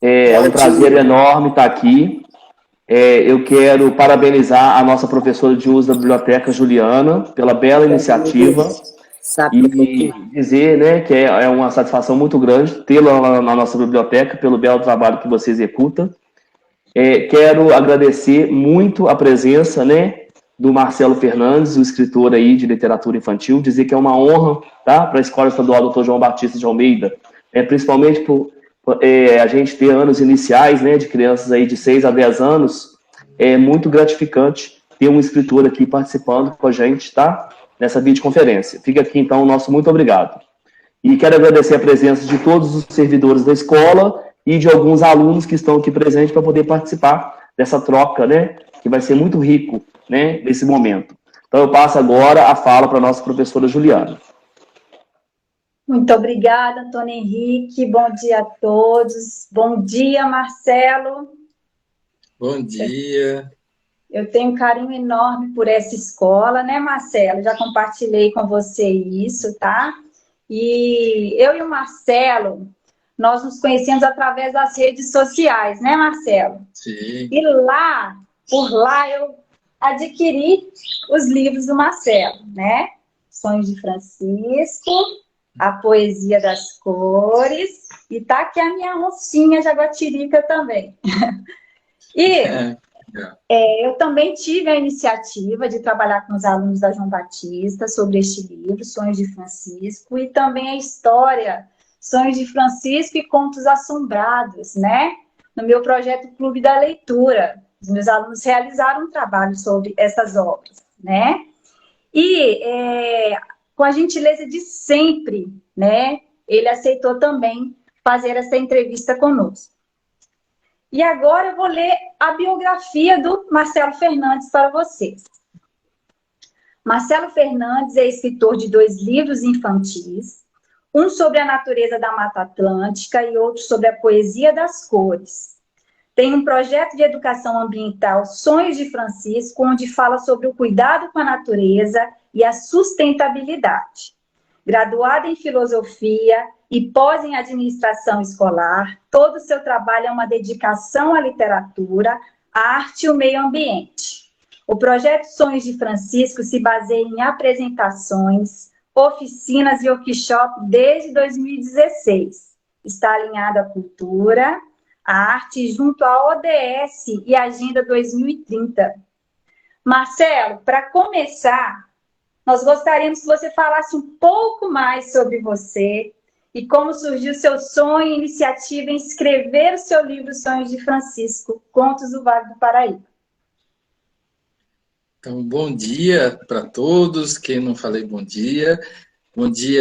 É um prazer enorme estar aqui. Eu quero parabenizar a nossa professora de uso da biblioteca, Juliana, pela bela iniciativa e dizer, né, que é uma satisfação muito grande tê-la na nossa biblioteca, pelo belo trabalho que você executa. Quero agradecer muito a presença, né, do Marcelo Fernandes, o escritor aí de literatura infantil, dizer que é uma honra, tá, para a Escola Estadual Dr. João Batista de Almeida, principalmente por a gente ter anos iniciais, né, de crianças aí de 6 a 10 anos, é muito gratificante ter um escritor aqui participando com a gente, tá, nessa videoconferência. Fica aqui, então, o nosso muito obrigado. E quero agradecer a presença de todos os servidores da escola e de alguns alunos que estão aqui presentes para poder participar dessa troca, né, que vai ser muito rico, né, nesse momento. Então, eu passo agora a fala para a nossa professora Juliana. Muito obrigada, Antônio Henrique. Bom dia a todos. Bom dia, Marcelo. Bom dia. Eu tenho um carinho enorme por essa escola, né, Marcelo? Já compartilhei com você isso, tá? E eu e o Marcelo, nós nos conhecemos através das redes sociais, né, Marcelo? Sim. E por lá, eu adquiri os livros do Marcelo, né? Sonhos de Francisco, A Poesia das Cores, e tá aqui a minha oncinha jaguatirica também. Eu também tive a iniciativa de trabalhar com os alunos da João Batista sobre este livro, Sonhos de Francisco, e também a história Sonhos de Francisco e Contos Assombrados, né? No meu projeto Clube da Leitura. Os meus alunos realizaram um trabalho sobre essas obras, né? E com a gentileza de sempre, né? Ele aceitou também fazer essa entrevista conosco. E agora eu vou ler a biografia do Marcelo Fernandes para vocês. Marcelo Fernandes é escritor de 2 livros infantis, um sobre a natureza da Mata Atlântica e outro sobre a poesia das cores. Tem um projeto de educação ambiental, Sonhos de Francisco, onde fala sobre o cuidado com a natureza e a sustentabilidade. Graduado em filosofia e pós em administração escolar, todo o seu trabalho é uma dedicação à literatura, à arte e ao meio ambiente. O projeto Sonhos de Francisco se baseia em apresentações, oficinas e workshops desde 2016. Está alinhado à cultura, à arte junto à ODS e à Agenda 2030. Marcelo, para começar, nós gostaríamos que você falasse um pouco mais sobre você e como surgiu seu sonho e iniciativa em escrever o seu livro Sonhos de Francisco, Contos do Vale do Paraíba. Então, bom dia para todos, quem não falei bom dia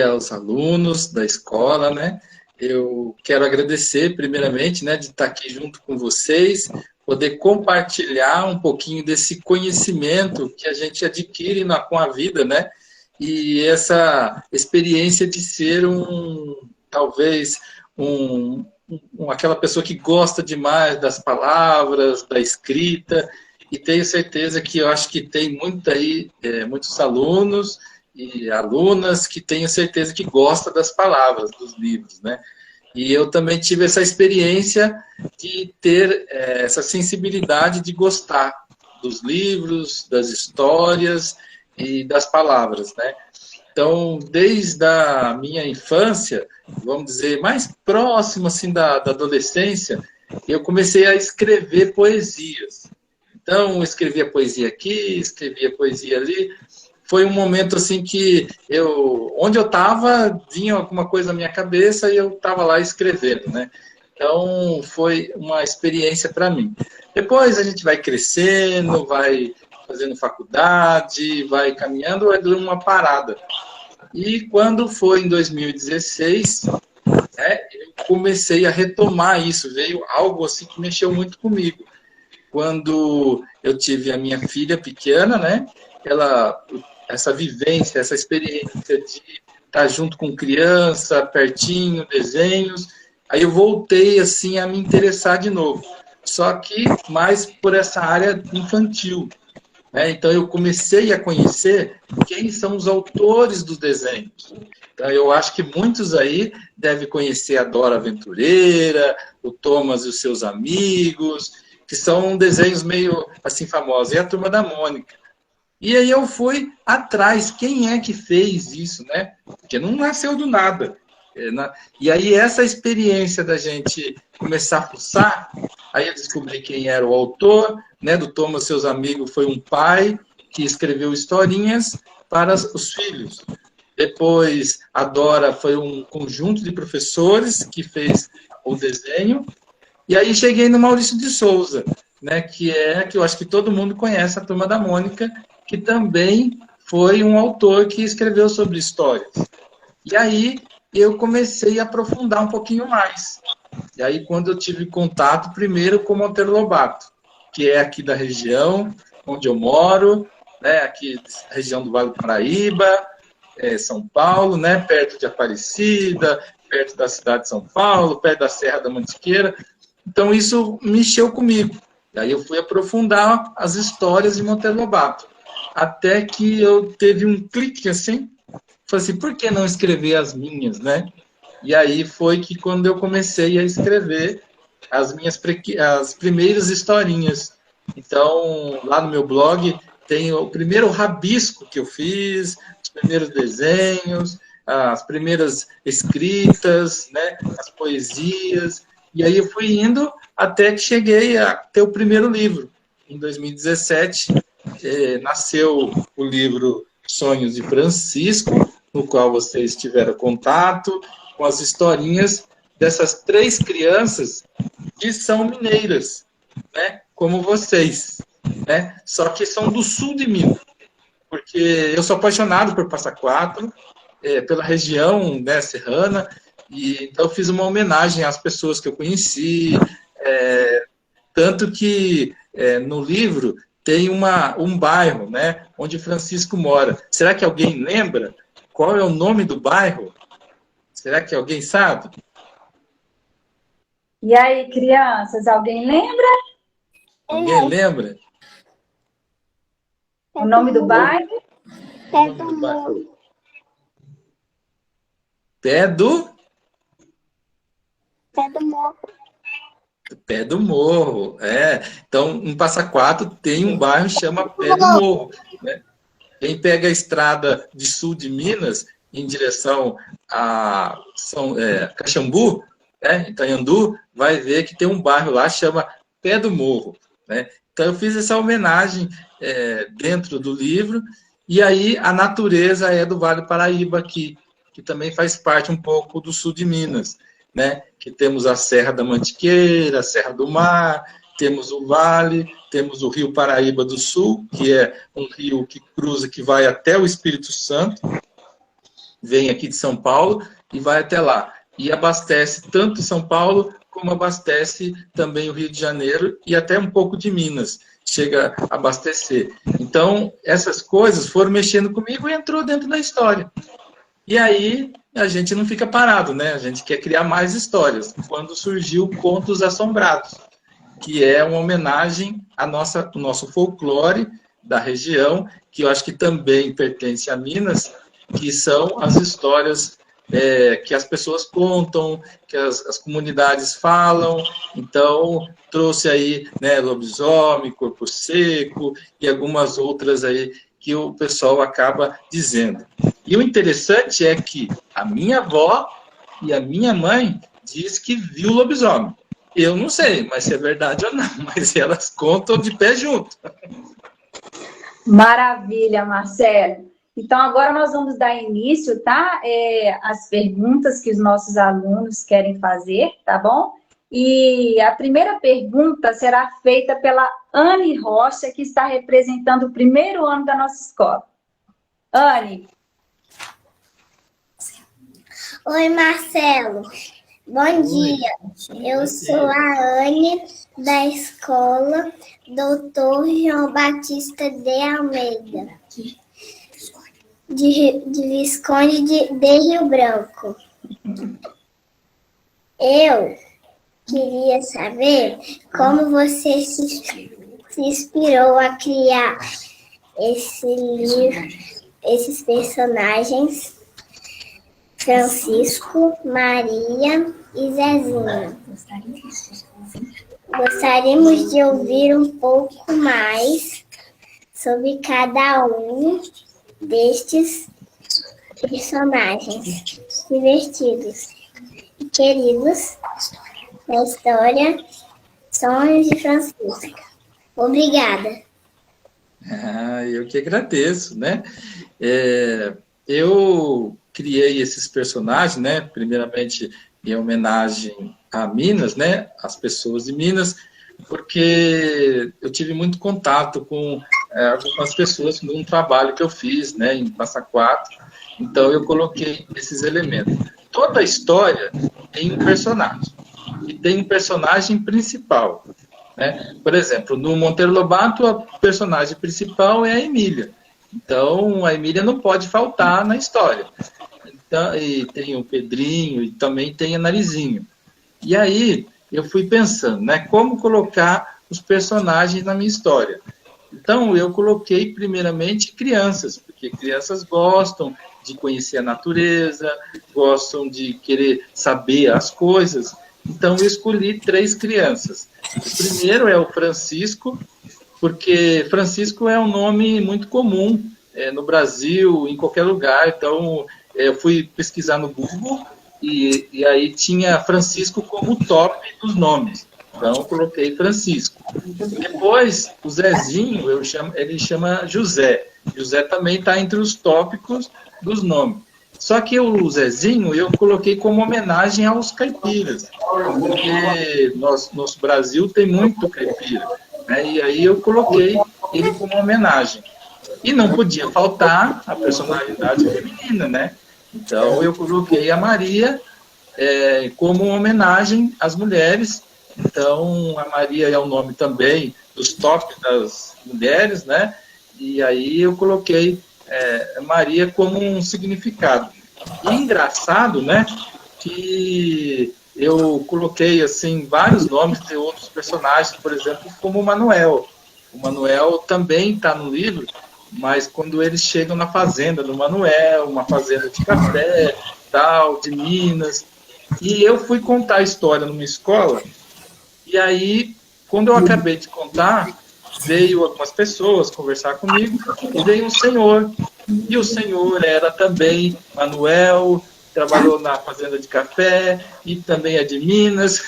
aos alunos da escola, né? Eu quero agradecer, primeiramente, né, de estar aqui junto com vocês, poder compartilhar um pouquinho desse conhecimento que a gente adquire com a vida, né? E essa experiência de ser talvez aquela pessoa que gosta demais das palavras, da escrita, e tenho certeza que eu acho que tem muitos alunos e alunas que tenho certeza que gostam das palavras, dos livros, né? E eu também tive essa experiência de ter essa sensibilidade de gostar dos livros, das histórias e das palavras, né? Então, desde a minha infância, vamos dizer, mais próximo assim da adolescência, eu comecei a escrever poesias. Então, eu escrevia poesia aqui, escrevia poesia ali. Foi um momento assim que onde eu estava, vinha alguma coisa na minha cabeça e eu estava lá escrevendo, né? Então, foi uma experiência para mim. Depois a gente vai crescendo, vai fazendo faculdade, vai caminhando, vai dando uma parada. E quando foi em 2016, eu comecei a retomar isso, veio algo assim que mexeu muito comigo. Quando eu tive a minha filha pequena, né? Essa vivência, essa experiência de estar junto com criança, pertinho, desenhos, aí eu voltei assim a me interessar de novo. Só que mais por essa área infantil. né? Então, eu comecei a conhecer quem são os autores dos desenhos. Então, eu acho que muitos aí devem conhecer a Dora Aventureira, o Thomas e os seus amigos, que são desenhos meio assim famosos, e a Turma da Mônica. E aí eu fui atrás, quem é que fez isso, né? Porque não nasceu do nada. E aí essa experiência da gente começar a fuçar, aí eu descobri quem era o autor, né? Do Thomas e seus amigos foi um pai que escreveu historinhas para os filhos. Depois, a Dora foi um conjunto de professores que fez o desenho. E aí cheguei no Maurício de Souza, né, que eu acho que todo mundo conhece, a Turma da Mônica, que também foi um autor que escreveu sobre histórias. E aí eu comecei a aprofundar um pouquinho mais. E aí quando eu tive contato primeiro com Monteiro Lobato, que é aqui da região onde eu moro, né, aqui região do Vale do Paraíba, São Paulo, né, perto de Aparecida, perto da cidade de São Paulo, perto da Serra da Mantiqueira. Então, isso mexeu comigo. E aí eu fui aprofundar as histórias de Monteiro Lobato. Até que eu teve um clique assim, falei assim, por que não escrever as minhas, né? E aí foi que quando eu comecei a escrever as primeiras historinhas. Então, lá no meu blog, tem o primeiro rabisco que eu fiz, os primeiros desenhos, as primeiras escritas, né, as poesias. E aí eu fui indo até que cheguei a ter o primeiro livro. Em 2017, nasceu o livro Sonhos de Francisco, no qual vocês tiveram contato, com as historinhas dessas 3 crianças que são mineiras, né, como vocês, né, só que são do sul de Minas, porque eu sou apaixonado por Passa Quatro, pela região, né, serrana, e então eu fiz uma homenagem às pessoas que eu conheci, tanto que no livro tem um bairro, né, onde Francisco mora. Será que alguém lembra qual é o nome do bairro? Será que alguém sabe? E aí, crianças, alguém lembra Alguém lembra? o nome do bairro? Pé do Morro. Pé do? Pé do Morro. Pé do Morro, Então, em Passa Quatro tem um bairro que chama Pé do Morro, né? Quem pega a estrada de sul de Minas em direção a Caxambu, né, Itanhandu, vai ver que tem um bairro lá que chama Pé do Morro, né? Então, eu fiz essa homenagem dentro do livro, e aí a natureza é do Vale do Paraíba aqui, que também faz parte um pouco do sul de Minas, né? Que temos a Serra da Mantiqueira, a Serra do Mar, temos o Vale, temos o Rio Paraíba do Sul, que é um rio que cruza, que vai até o Espírito Santo, vem aqui de São Paulo e vai até lá. E abastece tanto São Paulo, como abastece também o Rio de Janeiro e até um pouco de Minas, chega a abastecer. Então, essas coisas foram mexendo comigo e entrou dentro da história. E aí, a gente não fica parado, né? A gente quer criar mais histórias. Quando surgiu Contos Assombrados, que é uma homenagem ao nosso folclore da região, que eu acho que também pertence a Minas, que são as histórias que as pessoas contam, que as comunidades falam. Então, trouxe aí, né, lobisomem, corpo seco e algumas outras aí que o pessoal acaba dizendo. E o interessante é que a minha avó e a minha mãe diz que viu lobisomem. Eu não sei, mas se é verdade ou não, mas elas contam de pé junto. Maravilha, Marcelo. Então, agora nós vamos dar início, tá? As perguntas que os nossos alunos querem fazer, tá bom? E a primeira pergunta será feita pela Anne Rocha, que está representando o primeiro ano da nossa escola. Anne. Oi, Marcelo. Bom dia. Eu sou a Anne, da escola Doutor João Batista de Almeida, de Visconde de Rio Branco. Eu queria saber como você se inspirou a criar esse livro, esses personagens, Francisco, Maria e Zezinho. Gostaríamos de ouvir um pouco mais sobre cada um destes personagens divertidos e queridos da história Sonhos de Francisco. Obrigada. Eu que agradeço, né? Eu criei esses personagens, né? Primeiramente em homenagem a Minas, né? As pessoas de Minas, porque eu tive muito contato com algumas pessoas num trabalho que eu fiz, né? Em Passa Quatro. Então eu coloquei esses elementos. Toda a história tem um personagem e tem um personagem principal. Né? Por exemplo, no Monteiro Lobato, a personagem principal é a Emília. Então, a Emília não pode faltar na história. Então, e tem o Pedrinho e também tem a Narizinho. E aí, eu fui pensando, né, como colocar os personagens na minha história. Então, eu coloquei primeiramente crianças, porque crianças gostam de conhecer a natureza, gostam de querer saber as coisas. Então, eu escolhi 3 crianças. O primeiro é o Francisco, porque Francisco é um nome muito comum no Brasil, em qualquer lugar. Então, eu fui pesquisar no Google e aí tinha Francisco como top dos nomes. Então, eu coloquei Francisco. Depois, o Zezinho, ele chama José. José também está entre os tópicos dos nomes. Só que o Zezinho eu coloquei como homenagem aos caipiras, porque nosso Brasil tem muito caipira, né? E aí eu coloquei ele como homenagem. E não podia faltar a personalidade feminina, né? Então eu coloquei a Maria como homenagem às mulheres. Então a Maria é o nome também dos tops das mulheres, né? E aí eu coloquei Maria como um significado. E engraçado, né? Que eu coloquei assim vários nomes de outros personagens, por exemplo, como o Manuel. O Manuel também está no livro, mas quando eles chegam na fazenda do Manuel, uma fazenda de café, tal, de Minas, e eu fui contar a história numa escola, e aí, quando eu acabei de contar, veio algumas pessoas conversar comigo, e veio um senhor. E o senhor era também Manuel, trabalhou na fazenda de café, e também é de Minas,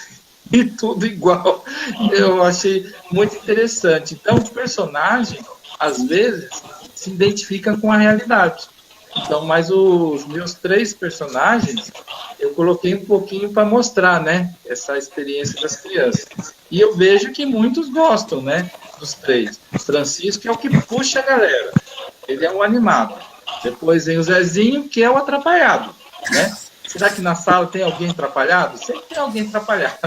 e tudo igual. Eu achei muito interessante. Então, o personagem, às vezes, se identifica com a realidade. Então, mas os meus 3 personagens, eu coloquei um pouquinho para mostrar, né, essa experiência das crianças. E eu vejo que muitos gostam, né, dos 3. Francisco é o que puxa a galera. Ele é um animado. Depois vem o Zezinho, que é o atrapalhado, né? Será que na sala tem alguém atrapalhado? Sempre tem alguém atrapalhado.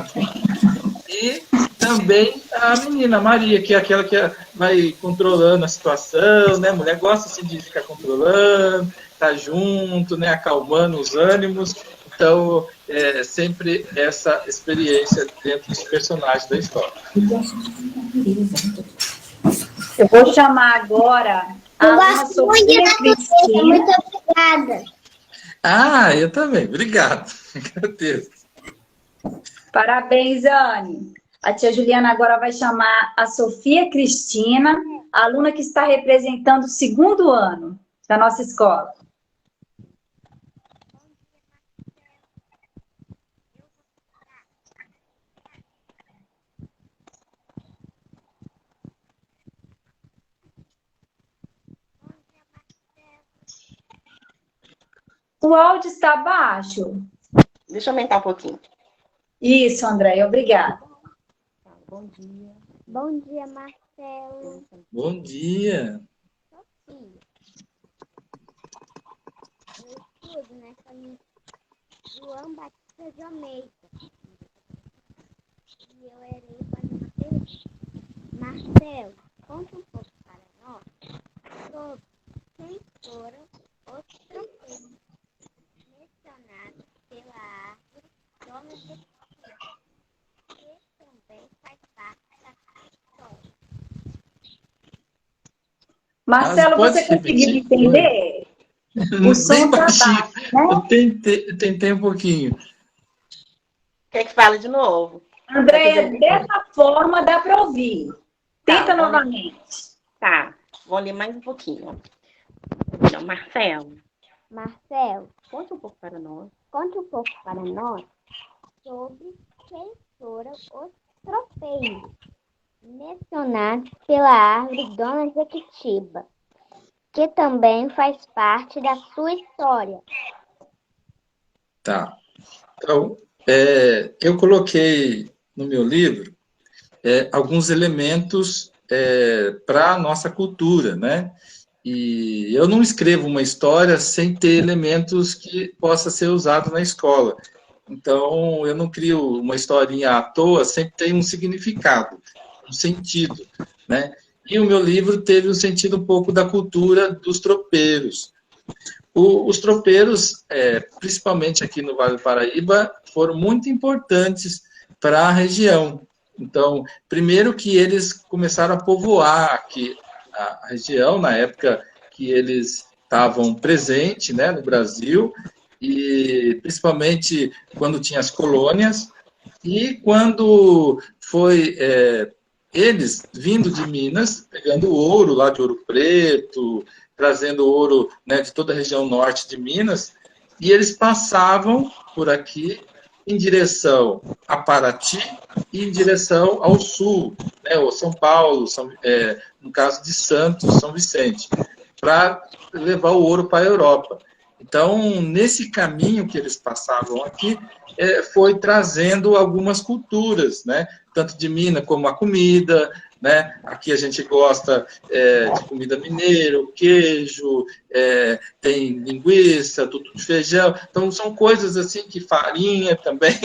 E também a menina Maria, que é aquela que vai controlando a situação, né? A mulher gosta assim, de ficar controlando, tá junto, né? Acalmando os ânimos. Então, sempre essa experiência dentro dos personagens da história. Eu vou chamar agora a aluna Sofia Cristina. Muito obrigada. Eu também. Obrigado. Agradeço. Parabéns, Anne. A tia Juliana agora vai chamar a Sofia Cristina, a aluna que está representando o 2º ano da nossa escola. O áudio está baixo. Deixa eu aumentar um pouquinho. Isso, André, obrigada. Bom dia. Bom dia, Marcelo. Bom dia. Sofia. Eu estudo na família João Batista de Almeida. E eu irei fazer uma pergunta. Marcelo, conta um pouco para nós sobre quem foram os troféus mencionados pela árvore Donos de que também faz parte da história. Marcelo, você conseguiu entender? O som tá baixo, né? Eu tentei um pouquinho. Quer que fale de novo? Andréia, dessa forma dá para ouvir. Tenta novamente. Tá, vou ler mais um pouquinho. Então, Marcelo, conte um pouco para nós sobre quem foram os tropeiros mencionados pela árvore Dona Jequitiba, que também faz parte da sua história. Tá. Então, eu coloquei no meu livro alguns elementos para a nossa cultura, né? E eu não escrevo uma história sem ter elementos que possa ser usado na escola. Então, eu não crio uma historinha à toa, sempre tem um significado, um sentido, né? E o meu livro teve um sentido um pouco da cultura dos tropeiros. Os tropeiros, principalmente aqui no Vale do Paraíba, foram muito importantes para a região. Então, primeiro que eles começaram a povoar aqui a região, na época que eles estavam presentes, né, no Brasil, e principalmente quando tinha as colônias, e quando foi eles vindo de Minas, pegando ouro lá de Ouro Preto, trazendo ouro, né, de toda a região norte de Minas, e eles passavam por aqui em direção a Paraty e em direção ao sul, né, ou São Paulo, no caso de Santos, São Vicente, para levar o ouro para a Europa. Então, nesse caminho que eles passavam aqui, foi trazendo algumas culturas, né, tanto de Minas como a comida, né? Aqui a gente gosta de comida mineira, queijo, tem linguiça, tudo de feijão. Então, são coisas assim que farinha também.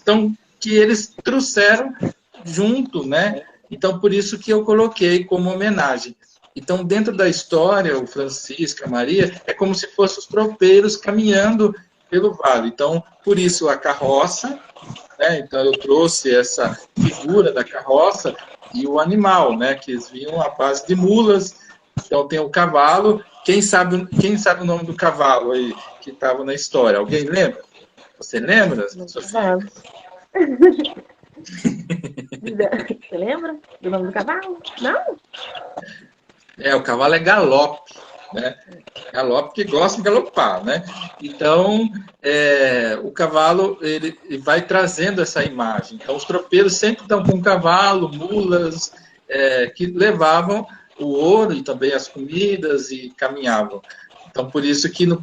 Então, que eles trouxeram junto, né? Então, por isso que eu coloquei como homenagem. Então, dentro da história, o Francisco, a Maria, é como se fossem os tropeiros caminhando pelo vale. Então, por isso a carroça, né? Então, eu trouxe essa figura da carroça e o animal, né? Que eles vinham à base de mulas. Então, tem o cavalo. Quem sabe o nome do cavalo aí que estava na história? Alguém lembra? Você lembra, Sofia? Você lembra do nome do cavalo? Não? O cavalo é galope, né? Galope que gosta de galopar, né? Então, o cavalo ele vai trazendo essa imagem. Então, os tropeiros sempre estão com cavalo, mulas, que levavam o ouro e também as comidas e caminhavam. Então, por isso que no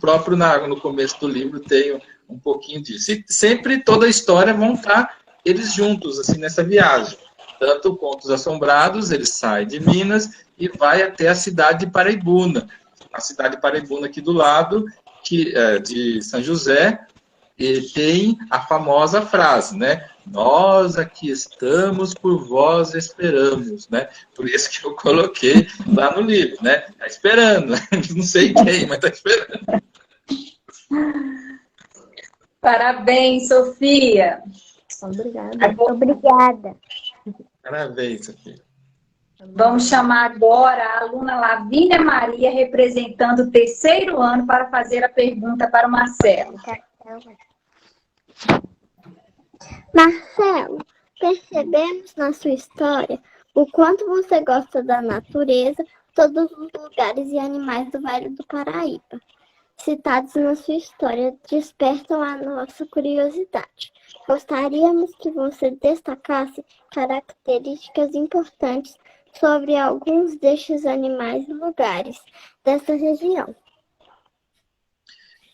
começo do livro tem um pouquinho disso. E sempre toda a história vão estar eles juntos, assim, nessa viagem. Tanto Contos Assombrados, ele sai de Minas e vai até a cidade de Paraibuna. A cidade de Paraibuna aqui do lado, de São José, e tem a famosa frase, né? Nós aqui estamos, por vós esperamos, né? Por isso que eu coloquei lá no livro, né? Tá esperando, não sei quem, mas tá esperando. Parabéns, Sofia. Obrigada. Parabéns, Sofia. Vamos chamar agora a aluna Lavínia Maria, representando o 3º ano, para fazer a pergunta para o Marcelo. Marcelo, percebemos na sua história o quanto você gosta da natureza, todos os lugares e animais do Vale do Paraíba. Citados na sua história despertam a nossa curiosidade. Gostaríamos que você destacasse características importantes sobre alguns destes animais e lugares dessa região.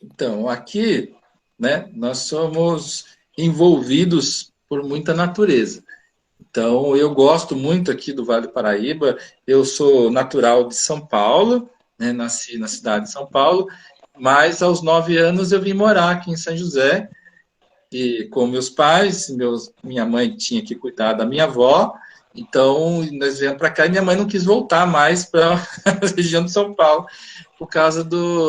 Então, aqui, né, nós somos envolvidos por muita natureza. Então, eu gosto muito aqui do Vale do Paraíba. Eu sou natural de São Paulo, né, nasci na cidade de São Paulo, mas aos 9 anos eu vim morar aqui em São José, e com meus pais, minha mãe tinha que cuidar da minha avó, então nós viemos para cá e minha mãe não quis voltar mais para a região de São Paulo, por causa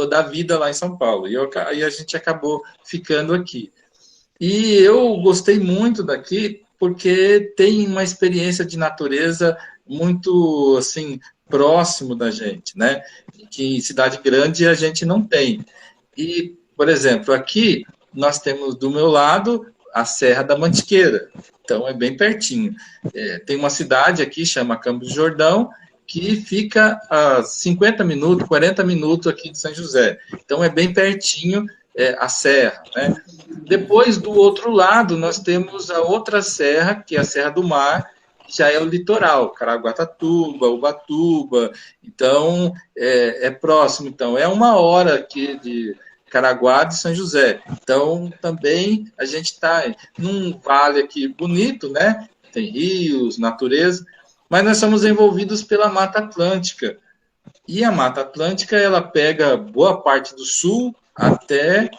da vida lá em São Paulo, e a gente acabou ficando aqui. E eu gostei muito daqui, porque tem uma experiência de natureza muito, assim, próximo da gente, né? Que em cidade grande a gente não tem. E, por exemplo, aqui nós temos do meu lado a Serra da Mantiqueira, então é bem pertinho. Tem uma cidade aqui, chama Campos do Jordão, que fica a 50 minutos, 40 minutos aqui de São José. Então é bem pertinho a serra, né? Depois, do outro lado, nós temos a outra serra, que é a Serra do Mar, que já é o litoral, Caraguatatuba, Ubatuba, então é próximo. Então, é 1 hora aqui de Caraguá de São José. Então, também a gente está num vale aqui bonito, né? Tem rios, natureza, mas nós somos envolvidos pela Mata Atlântica. E a Mata Atlântica, ela pega boa parte do sul até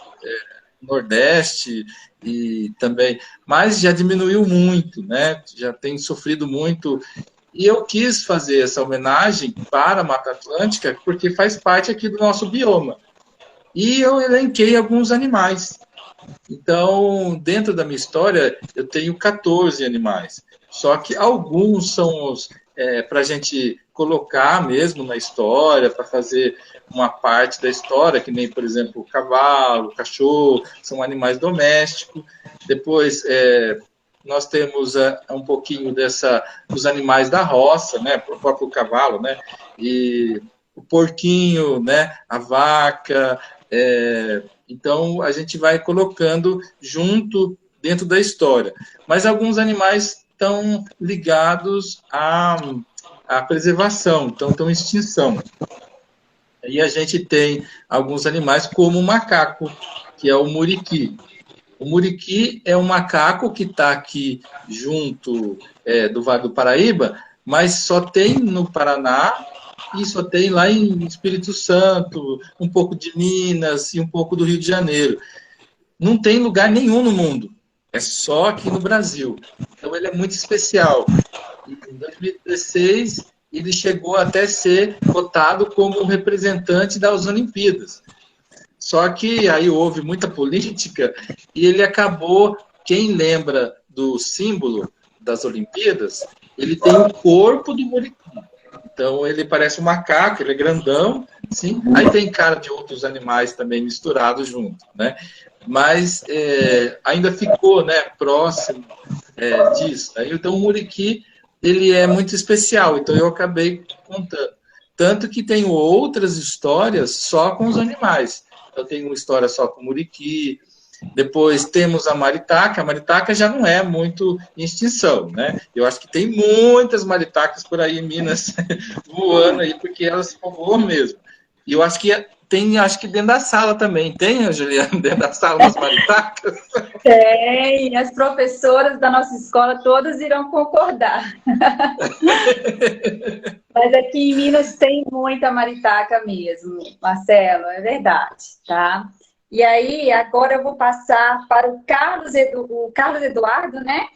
Nordeste e também, mas já diminuiu muito, né? Já tem sofrido muito. E eu quis fazer essa homenagem para a Mata Atlântica porque faz parte aqui do nosso bioma. E eu elenquei alguns animais. Então, dentro da minha história, eu tenho 14 animais. Só que alguns são para a gente colocar mesmo na história, para fazer uma parte da história, que nem, por exemplo, o cavalo, o cachorro, são animais domésticos. Depois, nós temos um pouquinho dos animais da roça, né? O próprio cavalo, né? E o porquinho, né? A vaca. Então, a gente vai colocando junto dentro da história. Mas alguns animais estão ligados à preservação, então estão em extinção. E a gente tem alguns animais como o macaco, que é o muriqui. O muriqui é um macaco que está aqui junto do Vale do Paraíba, mas só tem no Paraná e só tem lá em Espírito Santo, um pouco de Minas e um pouco do Rio de Janeiro. Não tem lugar nenhum no mundo, é só aqui no Brasil. Então ele é muito especial. Em 2016, ele chegou até ser votado como um representante das Olimpíadas. Só que aí houve muita política e ele acabou, quem lembra do símbolo das Olimpíadas, ele tem o corpo do muriqui. Então ele parece um macaco, ele é grandão, sim. Aí tem cara de outros animais também misturados junto, né? Mas ainda ficou, né, próximo disso. Então o muriqui, ele é muito especial, então eu acabei contando. Tanto que tenho outras histórias só com os animais. Eu tenho uma história só com o muriqui. Depois temos a maritaca já não é muito em extinção, né? Eu acho que tem muitas maritacas por aí em Minas voando aí, porque elas voam mesmo. E eu acho que tem, acho que dentro da sala também. Tem, Juliana, dentro da sala das maritacas? Tem, as professoras da nossa escola todas irão concordar. Mas aqui em Minas tem muita maritaca mesmo, Marcelo, é verdade, tá? E aí, agora eu vou passar para o Carlos Eduardo, né?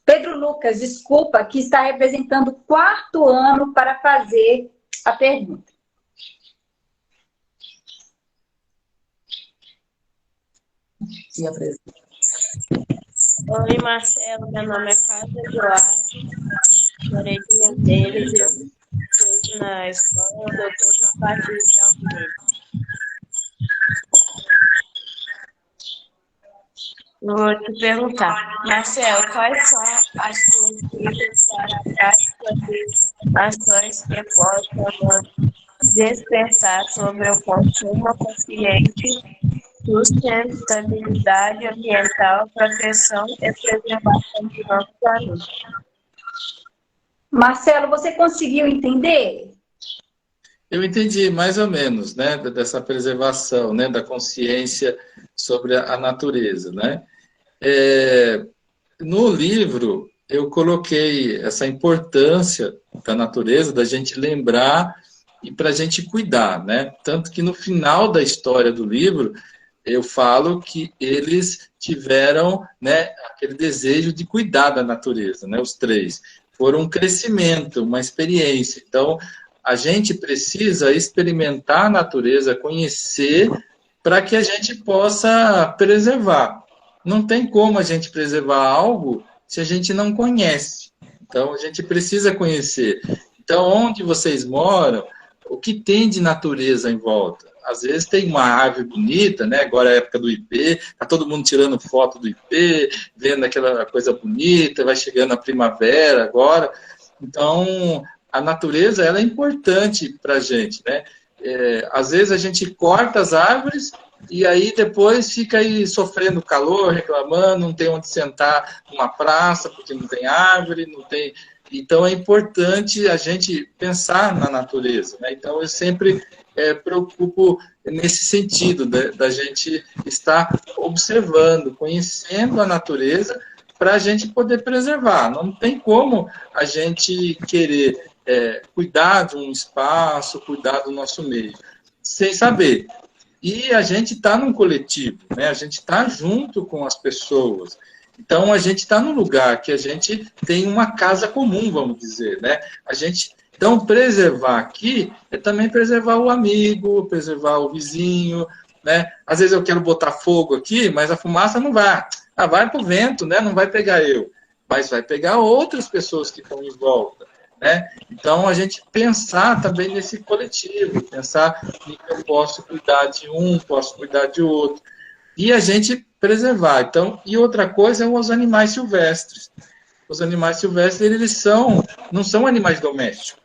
Pedro Lucas, desculpa, que está representando o 4º ano para fazer a pergunta. Oi, Marcelo, meu nome é Carlos Eduardo, morei de Medeiros, eu estudo na escola Doutor João Batista Almeida. Vou te perguntar, Marcelo, quais são as suas dicas para a prática de ações que possam nos despertar sobre o consumo consciente, sustentabilidade ambiental, proteção e preservação do nosso planeta? Marcelo, você conseguiu entender? Eu entendi mais ou menos, né, dessa preservação, né, da consciência sobre a natureza, né? No livro eu coloquei essa importância da natureza, da gente lembrar e para a gente cuidar, né? Tanto que no final da história do livro eu falo que eles tiveram, né, aquele desejo de cuidar da natureza, né? Os 3 foram um crescimento, uma experiência. Então a gente precisa experimentar a natureza, conhecer, para que a gente possa preservar. Não tem como a gente preservar algo se a gente não conhece. Então, a gente precisa conhecer. Então, onde vocês moram, o que tem de natureza em volta? Às vezes tem uma árvore bonita, né? Agora é a época do ipê, tá todo mundo tirando foto do ipê, vendo aquela coisa bonita, vai chegando a primavera agora. Então, a natureza ela é importante para a gente, né? Às vezes a gente corta as árvores e aí depois fica aí sofrendo calor, reclamando, não tem onde sentar numa praça porque não tem árvore, não tem... Então é importante a gente pensar na natureza, né? Então eu sempre preocupo nesse sentido, da gente estar observando, conhecendo a natureza para a gente poder preservar. Não tem como a gente querer cuidar de um espaço, cuidar do nosso meio, sem saber. E a gente está num coletivo, né? A gente está junto com as pessoas. Então, a gente está num lugar que a gente tem uma casa comum, vamos dizer, né? Então, preservar aqui é também preservar o amigo, preservar o vizinho, né? Às vezes eu quero botar fogo aqui, mas a fumaça não vai. Vai para o vento, né? Não vai pegar eu, mas vai pegar outras pessoas que estão em volta, né? Então, a gente pensar também nesse coletivo, pensar que eu posso cuidar de um, posso cuidar de outro, e a gente preservar. Então, e outra coisa é os animais silvestres. Os animais silvestres, eles não são animais domésticos.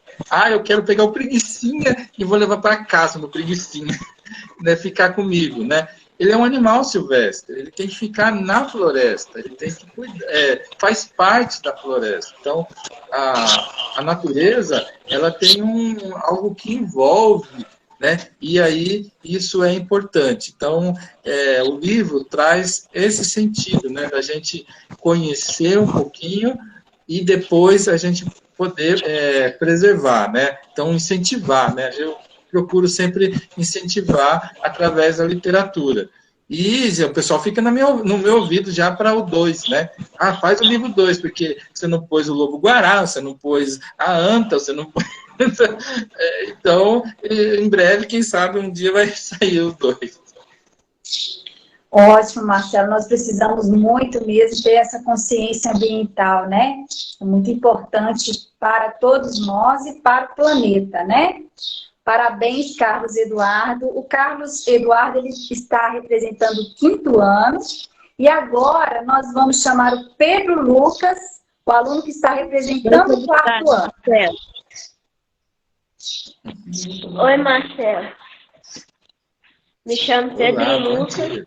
Eu quero pegar o preguicinha e vou levar para casa, no preguicinha, né, ficar comigo, né? Ele é um animal silvestre, ele tem que ficar na floresta, ele tem que cuidar, faz parte da floresta. Então, a natureza, ela tem algo que envolve, né? E aí, isso é importante. Então, o livro traz esse sentido, né? Da gente conhecer um pouquinho e depois a gente poder preservar, né? Então, incentivar, né? Eu procuro sempre incentivar através da literatura. E o pessoal fica no meu ouvido já para o 2, né? Faz o livro 2, porque você não pôs o lobo-guará, você não pôs a anta, você não pôs... Então, em breve, quem sabe, um dia vai sair o 2. Ótimo, Marcelo. Nós precisamos muito mesmo ter essa consciência ambiental, né? É muito importante para todos nós e para o planeta, né? Parabéns, Carlos Eduardo. O Carlos Eduardo ele está representando o 5º ano. E agora nós vamos chamar o Pedro Lucas, o aluno que está representando o 4º ano. Oi, Marcelo. Me chamo Pedro Lucas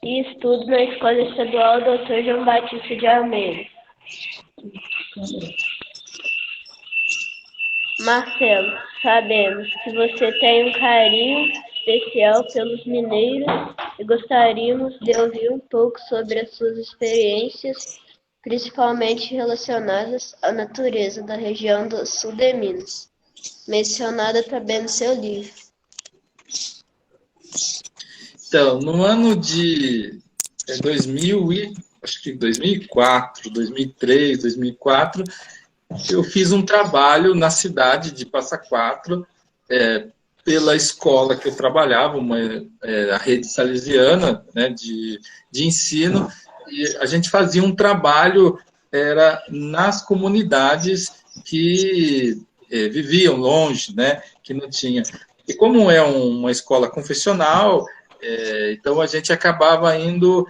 e estudo na Escola Estadual Dr. João Batista de Almeida. Marcelo, sabemos que você tem um carinho especial pelos mineiros e gostaríamos de ouvir um pouco sobre as suas experiências, principalmente relacionadas à natureza da região do sul de Minas, mencionada também no seu livro. Então, no ano de 2004, 2003, 2004, eu fiz um trabalho na cidade de Passa Quatro, pela escola que eu trabalhava, a rede salesiana, né, de ensino, e a gente fazia um trabalho nas comunidades que viviam longe, né, que não tinha. E como é uma escola confessional, então a gente acabava indo,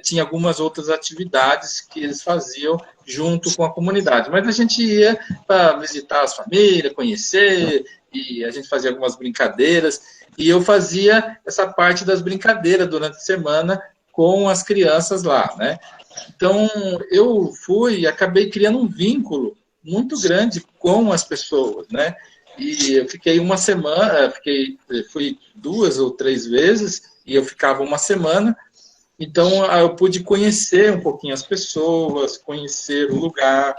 tinha algumas outras atividades que eles faziam junto com a comunidade, mas a gente ia para visitar as famílias, conhecer, e a gente fazia algumas brincadeiras, e eu fazia essa parte das brincadeiras durante a semana com as crianças lá, né? Então, eu fui e acabei criando um vínculo muito grande com as pessoas, né? E eu fiquei uma semana, fui 2 ou 3 vezes, e eu ficava uma semana, então eu pude conhecer um pouquinho as pessoas, conhecer o lugar.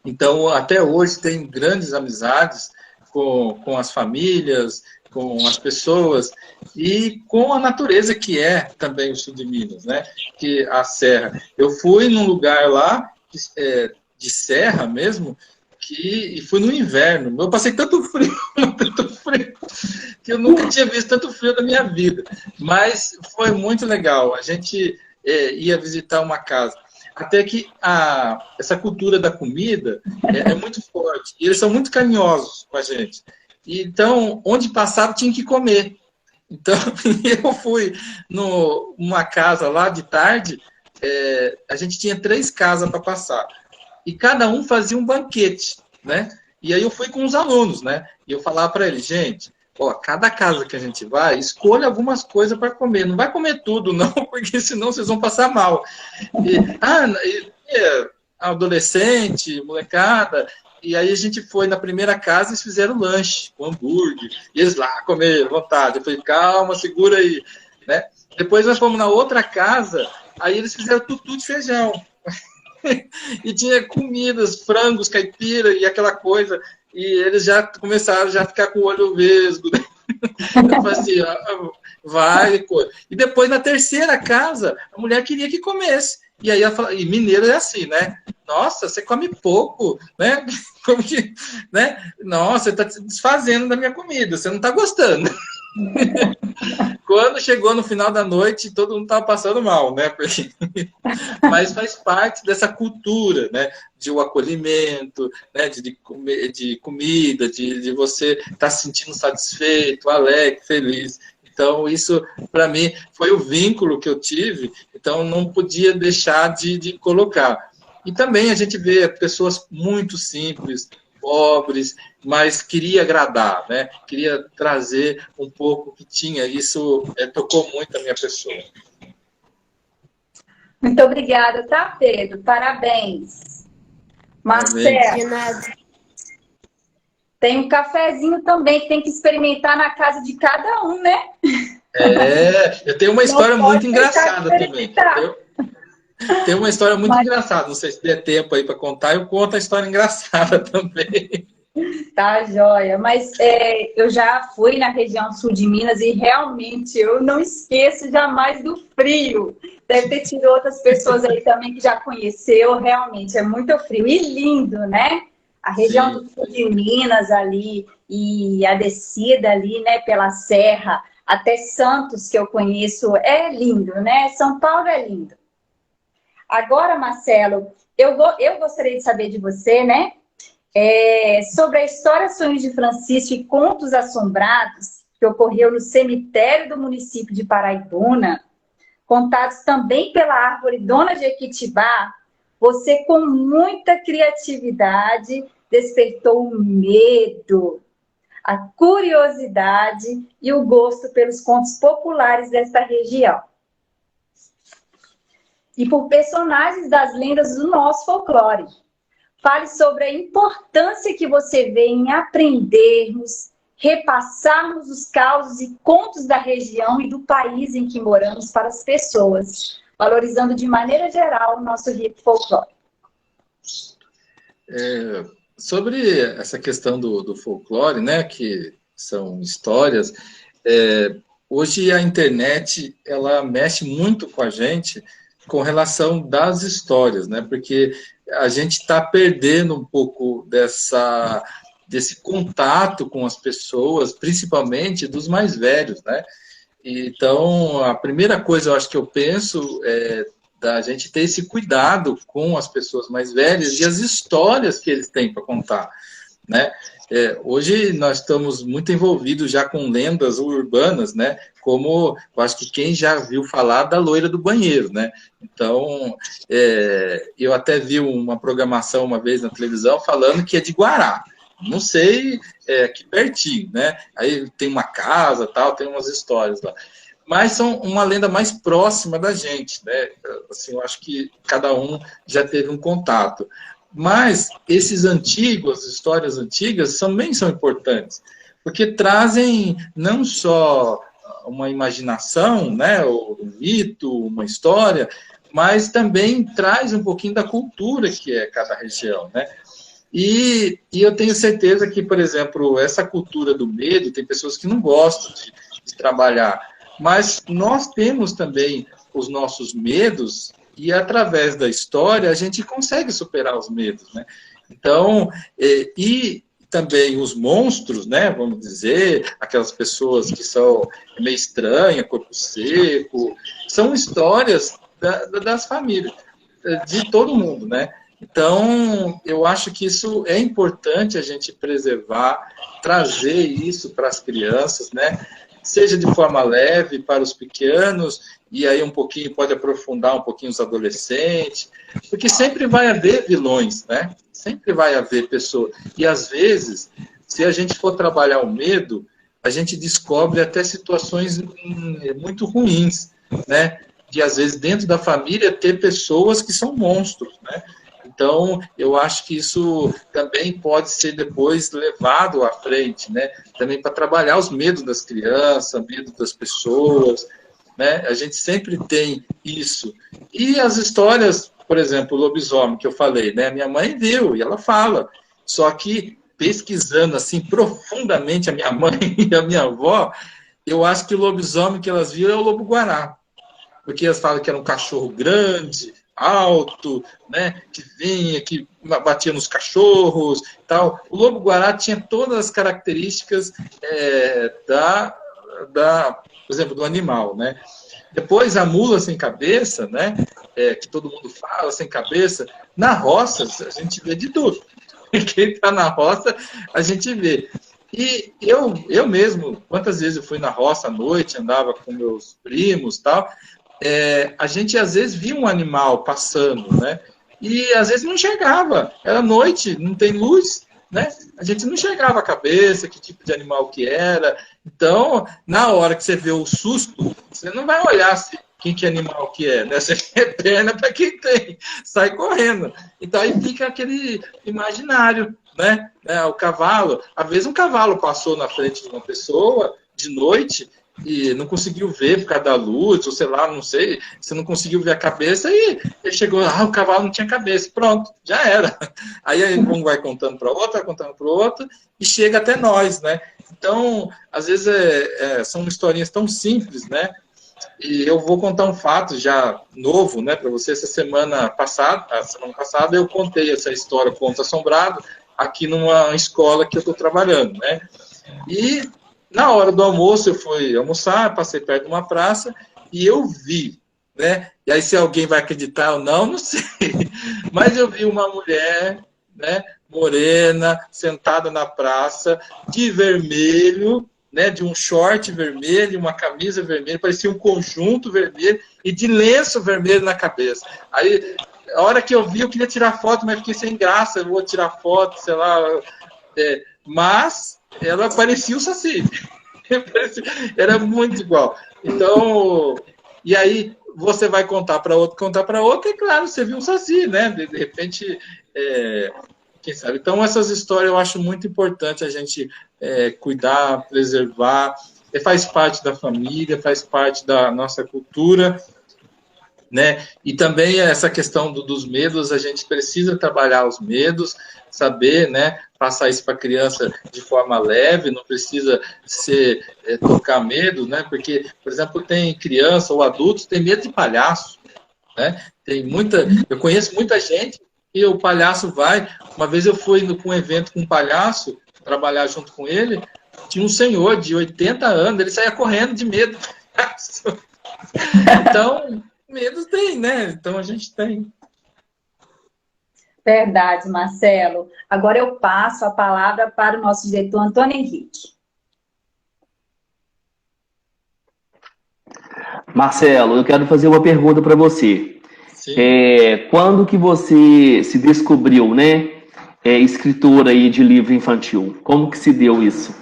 Então, até hoje, tenho grandes amizades com as famílias, com as pessoas, e com a natureza que é também o sul de Minas, né? Que a serra. Eu fui num lugar lá, de serra mesmo, e fui no inverno. Eu passei tanto frio, que eu nunca tinha visto tanto frio na minha vida. Mas foi muito legal. A gente ia visitar uma casa. Até que essa cultura da comida é muito forte. E eles são muito carinhosos com a gente. Então, onde passava, tinha que comer. Então, eu fui numa casa lá de tarde, a gente tinha 3 casas para passar. E cada um fazia um banquete, né? E aí eu fui com os alunos, né? E eu falava para eles, gente, cada casa que a gente vai, escolha algumas coisas para comer. Não vai comer tudo, não, porque senão vocês vão passar mal. Adolescente, molecada. E aí a gente foi na primeira casa e eles fizeram lanche, com hambúrguer. E eles lá, comer, vontade. Eu falei, calma, segura aí. Né? Depois nós fomos na outra casa, aí eles fizeram tutu de feijão. E tinha comidas, frangos, caipira e aquela coisa. E eles já começaram a ficar com o olho vesgo. Né? Eu falei assim, vai, coisa. E depois na terceira casa, a mulher queria que comesse. E aí ela fala, e mineiro é assim, né? Nossa, você come pouco, né? Né? Nossa, você está se desfazendo da minha comida, você não está gostando. Quando chegou no final da noite, todo mundo estava passando mal, né? Mas faz parte dessa cultura, né? De o acolhimento, né? de comida, de você estar se sentindo satisfeito, alegre, feliz. Então, isso, para mim, foi o vínculo que eu tive, então não podia deixar de colocar. E também a gente vê pessoas muito simples, pobres, mas queria agradar, né? Queria trazer um pouco que tinha. Isso tocou muito a minha pessoa. Muito obrigada, tá, Pedro? Parabéns. Marcelo, De nada. tem um cafezinho também que tem que experimentar na casa de cada um, né? Eu tenho uma história muito engraçada também. Tem uma história muito engraçada. Não sei se der tempo aí para contar, eu conto a história engraçada também. Tá, joia. Mas eu já fui na região sul de Minas e realmente eu não esqueço jamais do frio. Deve ter tido outras pessoas aí também que já conheceu. Realmente, é muito frio e lindo, né? A região do sul de Minas ali e a descida ali, né, pela serra, até Santos, que eu conheço, é lindo, né? São Paulo é lindo. Agora, Marcelo, eu gostaria de saber de você, né? Sobre a história Sonhos de Francisco e Contos Assombrados, que ocorreu no cemitério do município de Paraibuna, contados também pela árvore Dona Jequitibá, você, com muita criatividade, despertou o medo, a curiosidade e o gosto pelos contos populares desta região. E por personagens das lendas do nosso folclore. Fale sobre a importância que você vê em aprendermos, repassarmos os causos e contos da região e do país em que moramos para as pessoas, valorizando de maneira geral o nosso rico folclore. Sobre essa questão do folclore, né, que são histórias, hoje a internet ela mexe muito com a gente com relação das histórias, né, porque a gente está perdendo um pouco desse contato com as pessoas, principalmente dos mais velhos, né? Então, a primeira coisa, eu acho que eu penso é da gente ter esse cuidado com as pessoas mais velhas e as histórias que eles têm para contar, né? Hoje nós estamos muito envolvidos já com lendas urbanas, né? Como eu acho que quem já viu falar da loira do banheiro, né? Então, eu até vi uma programação uma vez na televisão falando que é de Guará. Não sei, aqui pertinho, né? Aí tem uma casa, tal, tem umas histórias lá. Mas são uma lenda mais próxima da gente, né? Assim, eu acho que cada um já teve um contato. Mas esses antigos, as histórias antigas, também são importantes, porque trazem não só uma imaginação, né, ou um mito, uma história, mas também traz um pouquinho da cultura que é cada região, né? E eu tenho certeza que, por exemplo, essa cultura do medo, tem pessoas que não gostam de trabalhar, mas nós temos também os nossos medos e, através da história, a gente consegue superar os medos, né? Então, e também os monstros, né, vamos dizer, aquelas pessoas que são meio estranhas, corpo seco, são histórias das famílias. de todo mundo, né? Então, eu acho que isso é importante a gente preservar, trazer isso para as crianças, né? Seja de forma leve para os pequenos, e aí um pouquinho pode aprofundar um pouquinho os adolescentes, porque sempre vai haver vilões, né? Sempre vai haver pessoas. E às vezes, se a gente for trabalhar o medo, a gente descobre até situações muito ruins, né? De às vezes dentro da família ter pessoas que são monstros, né? Então, eu acho que isso também pode ser depois levado à frente, né? Também para trabalhar os medos das crianças, medo das pessoas, né? A gente sempre tem isso. E as histórias, por exemplo, o lobisomem que eu falei, né? Minha mãe viu e ela fala. Só que pesquisando assim profundamente a minha mãe e a minha avó, eu acho que o lobisomem que elas viram é o lobo-guará. Porque elas falam que era um cachorro grande, alto, né, que vinha, que batia nos cachorros, tal. O lobo-guará tinha todas as características por exemplo, do animal, né? Depois a mula sem cabeça, né, que todo mundo fala sem cabeça, na roça a gente vê de tudo. Quem está na roça a gente vê. E eu mesmo, quantas vezes eu fui na roça à noite, andava com meus primos, tal. A gente às vezes via um animal passando, né? E às vezes não enxergava. Era noite, não tem luz, né? A gente não enxergava a cabeça, que tipo de animal que era. Então, na hora que você vê o susto, você não vai olhar se que animal que é, né? Você quer perna para quem tem, sai correndo. Então aí fica aquele imaginário, né? O cavalo, às vezes um cavalo passou na frente de uma pessoa de noite e não conseguiu ver por causa da luz, ou sei lá, não sei, você não conseguiu ver a cabeça e ele chegou, o cavalo não tinha cabeça, pronto, já era. Aí um vai contando para outro, vai contando para o outro, e chega até nós, né? Então, às vezes são historinhas tão simples, né? E eu vou contar um fato já novo, né, para você. Semana passada, eu contei essa história, Conto Assombrado, aqui numa escola que eu estou trabalhando, né? E na hora do almoço, eu fui almoçar, passei perto de uma praça e eu vi, né? E aí, se alguém vai acreditar ou não, não sei. Mas eu vi uma mulher, né, morena, sentada na praça, de vermelho, né, de um short vermelho, uma camisa vermelha, parecia um conjunto vermelho e de lenço vermelho na cabeça. Aí, a hora que eu vi, eu queria tirar foto, mas fiquei sem graça, eu vou tirar foto, sei lá. Mas ela parecia o Saci. Era muito igual. Então, e aí você vai contar para outro, e claro, você viu um Saci, né? De repente, quem sabe? Então, essas histórias eu acho muito importante a gente cuidar, preservar. Faz parte da família, faz parte da nossa cultura, né? E também essa questão dos medos, a gente precisa trabalhar os medos, saber, né, passar isso para a criança de forma leve, não precisa tocar medo, né? Porque, por exemplo, tem criança ou adultos que tem medo de palhaço, né? Eu conheço muita gente e o palhaço vai. Uma vez eu fui com um evento com um palhaço, trabalhar junto com ele, tinha um senhor de 80 anos, ele saía correndo de medo. Então, medo tem, né? Então a gente tem. Verdade, Marcelo. Agora eu passo a palavra para o nosso diretor Antônio Henrique. Marcelo, eu quero fazer uma pergunta para você. Quando que você se descobriu, né, escritora aí de livro infantil? Como que se deu isso?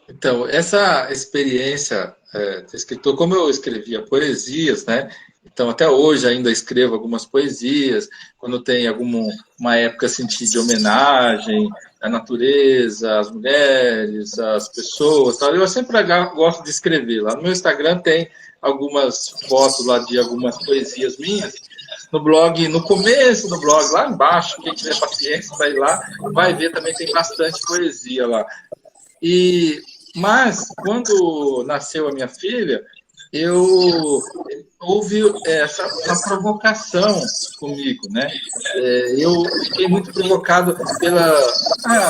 Então, essa experiência de escritor, como eu escrevia poesias, né? Então, até hoje ainda escrevo algumas poesias, quando tem uma época assim, de homenagem à natureza, às mulheres, às pessoas, tal. Eu sempre gosto de escrever. Lá no meu Instagram tem algumas fotos lá de algumas poesias minhas. No blog, no começo do blog, lá embaixo, quem tiver paciência vai lá, vai ver, também tem bastante poesia lá. Mas, quando nasceu a minha filha, houve essa provocação comigo, né? Eu fiquei muito provocado pela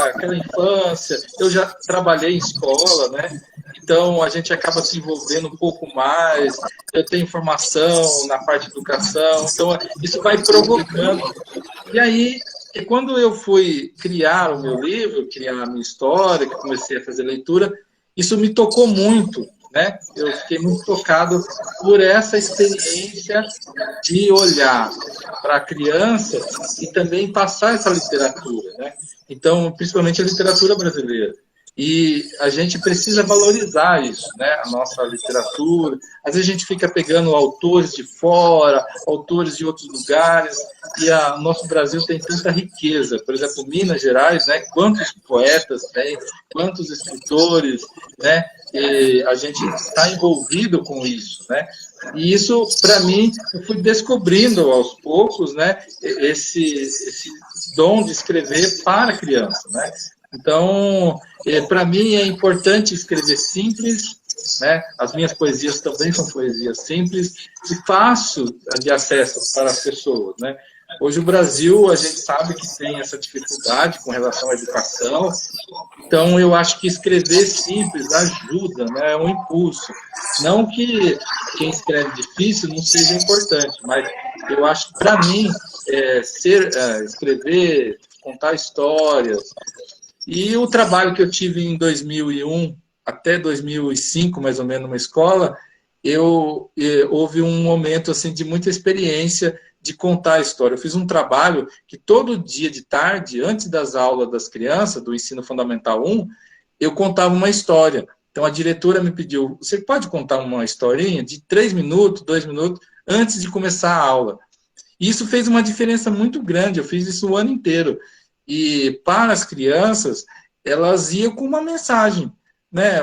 aquela infância. Eu já trabalhei em escola, né? Então a gente acaba se envolvendo um pouco mais. Eu tenho formação na parte de educação, então isso vai provocando. E aí, quando eu fui criar o meu livro, criar a minha história, que comecei a fazer leitura, isso me tocou muito, né? Eu fiquei muito tocado por essa experiência de olhar para a criança e também passar essa literatura, né? Então, principalmente a literatura brasileira. E a gente precisa valorizar isso, né? A nossa literatura. Às vezes a gente fica pegando autores de fora, autores de outros lugares, e o nosso Brasil tem tanta riqueza. Por exemplo, Minas Gerais, né? Quantos poetas tem, quantos escritores, né? E a gente está envolvido com isso, né? E isso, para mim, eu fui descobrindo aos poucos, né? Esse dom de escrever para a criança, né? Então, para mim é importante escrever simples, né? As minhas poesias também são poesias simples e fácil de acesso para as pessoas, né? Hoje o Brasil, a gente sabe que tem essa dificuldade com relação à educação, então eu acho que escrever simples ajuda, né? É um impulso. Não que quem escreve difícil não seja importante, mas eu acho que para mim escrever, contar histórias. E o trabalho que eu tive em 2001 até 2005, mais ou menos, numa escola, houve um momento assim de muita experiência de contar a história. Eu fiz um trabalho que todo dia de tarde, antes das aulas das crianças, do Ensino Fundamental 1, eu contava uma história. Então a diretora me pediu, você pode contar uma historinha de 3 minutos, 2 minutos, antes de começar a aula. E isso fez uma diferença muito grande, eu fiz isso o ano inteiro. E para as crianças, elas iam com uma mensagem, né?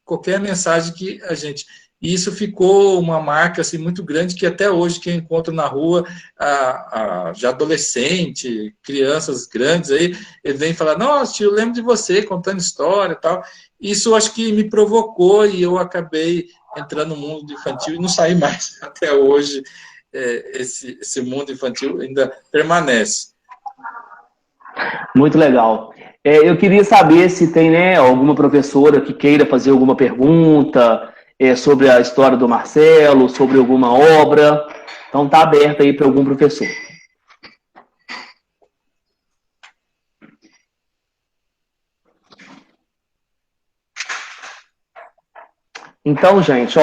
Qualquer mensagem que a gente... E isso ficou uma marca assim, muito grande, que até hoje, quem encontra na rua, já adolescente, crianças grandes, aí, ele vem falar, nossa, tio, eu lembro de você contando história e tal. Isso acho que me provocou e eu acabei entrando no mundo infantil e não saí mais. Até hoje, esse mundo infantil ainda permanece. Muito legal. Eu queria saber se tem, né, alguma professora que queira fazer alguma pergunta sobre a história do Marcelo, sobre alguma obra. Então está aberto aí para algum professor. Então, gente,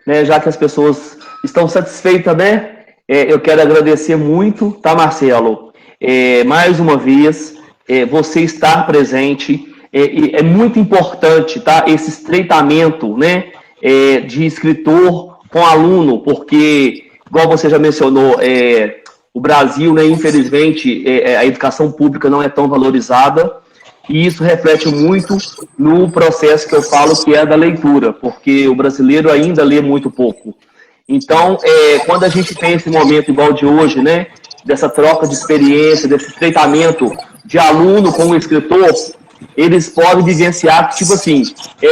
né, já que as pessoas estão satisfeitas, né, eu quero agradecer muito, tá, Marcelo? Mais uma vez, você estar presente, é muito importante, tá? Esse estreitamento, né, de escritor com aluno, porque, igual você já mencionou, o Brasil, né, infelizmente, a educação pública não é tão valorizada, e isso reflete muito no processo que eu falo que é da leitura, porque o brasileiro ainda lê muito pouco. Então, quando a gente tem esse momento igual de hoje, né, dessa troca de experiência, desse estreitamento de aluno com o escritor, eles podem vivenciar que, tipo assim,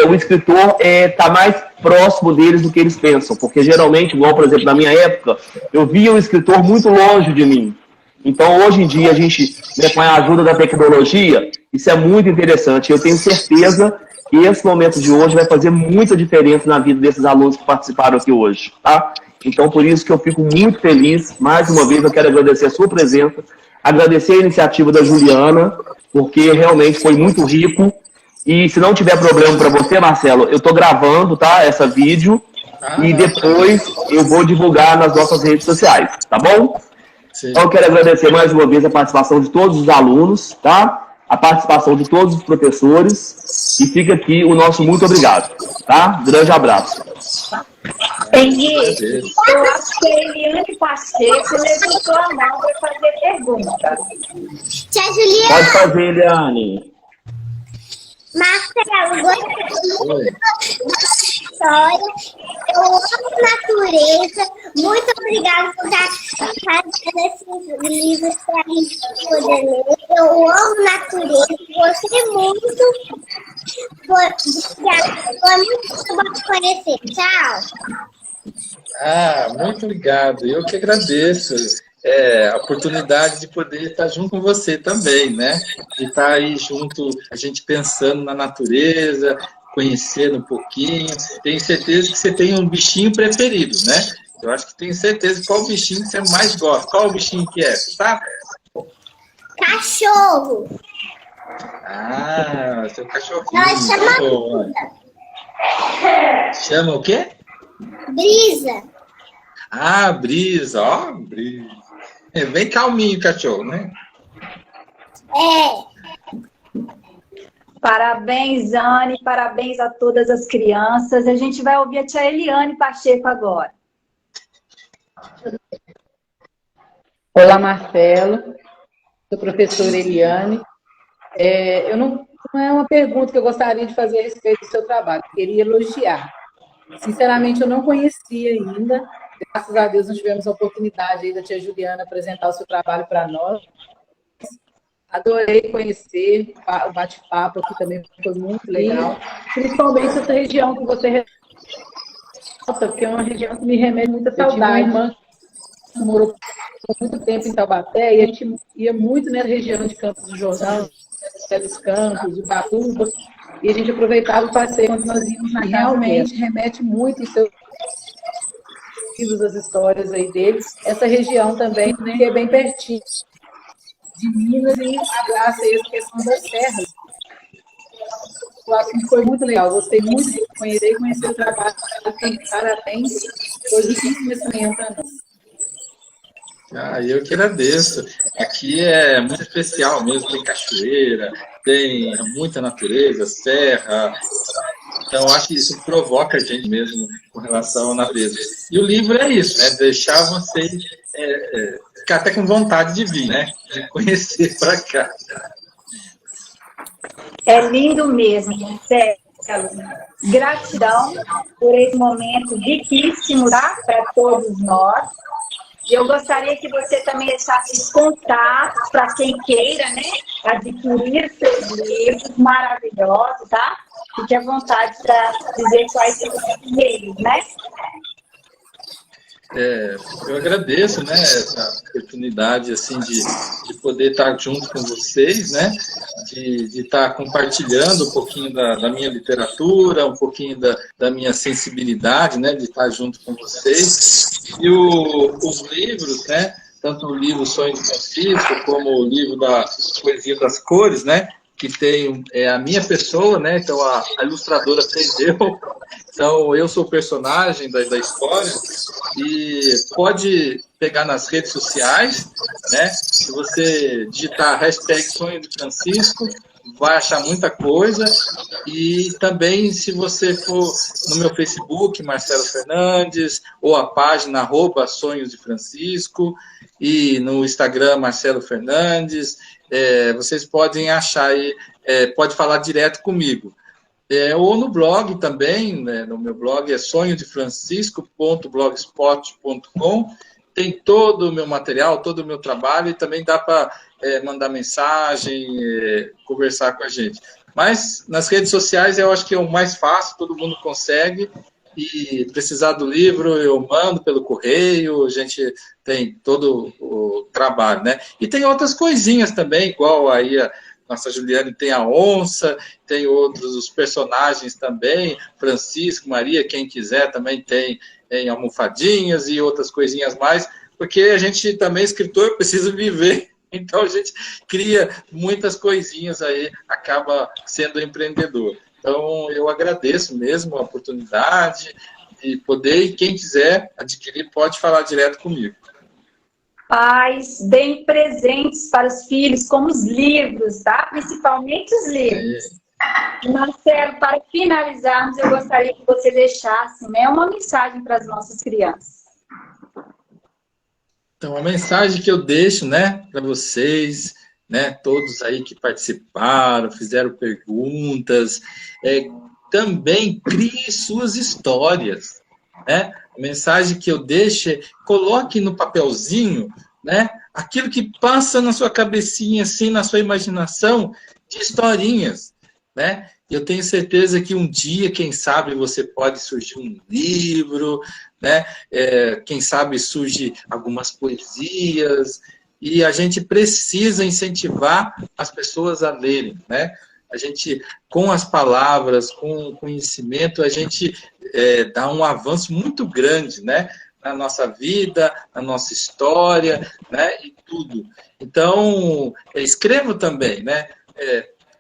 o escritor está mais próximo deles do que eles pensam, porque geralmente, igual, por exemplo, na minha época, eu via o escritor muito longe de mim. Então, hoje em dia, a gente, né, com a ajuda da tecnologia, isso é muito interessante. Eu tenho certeza que esse momento de hoje vai fazer muita diferença na vida desses alunos que participaram aqui hoje, tá? Então, por isso que eu fico muito feliz. Mais uma vez, eu quero agradecer a sua presença, agradecer a iniciativa da Juliana, porque realmente foi muito rico. E se não tiver problema para você, Marcelo, eu estou gravando, tá, essa vídeo, e depois eu vou divulgar nas nossas redes sociais, tá bom? Sim. Então, eu quero agradecer mais uma vez a participação de todos os alunos, tá? A participação de todos os professores, e fica aqui o nosso muito obrigado, tá? Grande abraço. Henrique, eu acho que a Eliane Pacheco levantou a mão para fazer pergunta. Tia Juliana. Pode fazer, Eliane. Marcelo, gostei da história. Eu amo natureza. Muito obrigada por estar fazendo esses livros para a gente poder ler. Eu amo natureza. Gostei muito. Foi muito bom te conhecer. Tchau. Muito obrigado. Eu que agradeço a oportunidade de poder estar junto com você também, né? De estar aí junto, a gente pensando na natureza, conhecendo um pouquinho. Tenho certeza que você tem um bichinho preferido, né? Eu acho que tenho certeza qual bichinho que você mais gosta. Qual o bichinho que é, tá? Cachorro. Seu cachorrinho. Chama o quê? Brisa. Brisa, ó, brisa. É bem calminho o cachorro, né? Parabéns, Anne, parabéns a todas as crianças. A gente vai ouvir a tia Eliane Pacheco agora. Olá, Marcelo. Sou professora Eliane. Não é uma pergunta que eu gostaria de fazer a respeito do seu trabalho. Eu queria elogiar. Sinceramente, eu não conhecia ainda. Graças a Deus, nós tivemos a oportunidade aí da tia Juliana apresentar o seu trabalho para nós. Adorei conhecer, o bate-papo aqui também foi muito legal. Principalmente essa região que você ressalta, porque é uma região que me remete muita saudade. Eu tinha uma irmã que morou por muito tempo em Taubaté, e a gente ia muito nessa região de Campos do Jordão, dos Campos, de Ubatuba, e a gente aproveitava o passeio quando nós íamos na casa. Realmente remete muito em seus livros, as histórias aí deles. Essa região também, né, que é bem pertinho de Minas, e abraça aí essa questão das serras. Eu acho que foi muito legal, gostei muito de conhecer o trabalho. Parabéns, foi difícil nesse momento também. Eu que agradeço. Aqui é muito especial mesmo, tem cachoeira, tem muita natureza, serra. Então, acho que isso provoca a gente mesmo com relação à natureza. E o livro é isso, né? Deixar vocês ficar até com vontade de vir, né? De conhecer para cá. É lindo mesmo, Marcelo. Gratidão por esse momento riquíssimo, tá? Para todos nós. E eu gostaria que você também deixasse contatos para quem queira, né, adquirir seus livros maravilhosos, tá? Fique à vontade para dizer quais são os meios, né? Eu agradeço, né, essa oportunidade assim de poder estar junto com vocês, né, de estar compartilhando um pouquinho da minha literatura, um pouquinho da minha sensibilidade, né, de estar junto com vocês. E os livros, né, tanto o livro Sonho de Francisco como o livro da Poesia das Cores, né, que tem a minha pessoa, né, então a ilustradora fez eu. Então, eu sou o personagem da história, e pode pegar nas redes sociais, né? Se você digitar hashtag Sonho de Francisco, vai achar muita coisa. E também, se você for no meu Facebook, Marcelo Fernandes, ou a página @Sonhos de Francisco, e no Instagram, Marcelo Fernandes, vocês podem achar aí, pode falar direto comigo. Ou no blog também, né, no meu blog é sonhodefrancisco.blogspot.com, tem todo o meu material, todo o meu trabalho, e também dá para mandar mensagem, conversar com a gente. Mas nas redes sociais eu acho que é o mais fácil, todo mundo consegue, e precisar do livro eu mando pelo correio, a gente tem todo o trabalho, né? E tem outras coisinhas também, igual aí nossa Juliane tem a onça, tem outros, os personagens também, Francisco, Maria, quem quiser também tem almofadinhas e outras coisinhas mais, porque a gente também, escritor, precisa viver, então a gente cria muitas coisinhas aí, acaba sendo empreendedor. Então, eu agradeço mesmo a oportunidade de poder, e quem quiser adquirir, pode falar direto comigo. Pais, deem presentes para os filhos, como os livros, tá? Principalmente os livros. Marcelo, para finalizarmos, eu gostaria que você deixasse, né, uma mensagem para as nossas crianças. Então, a mensagem que eu deixo, né, para vocês, né, todos aí que participaram, fizeram perguntas, também crie suas histórias, né? A mensagem que eu deixo é: coloque no papelzinho, né, aquilo que passa na sua cabecinha, assim, na sua imaginação, de historinhas. né? Eu tenho certeza que um dia, quem sabe, você pode surgir um livro, né? Quem sabe surge algumas poesias, e a gente precisa incentivar as pessoas a lerem, né? A gente, com as palavras, com o conhecimento, a gente dá um avanço muito grande, né? Na nossa vida, na nossa história, né? E tudo. Então, escreva também, né?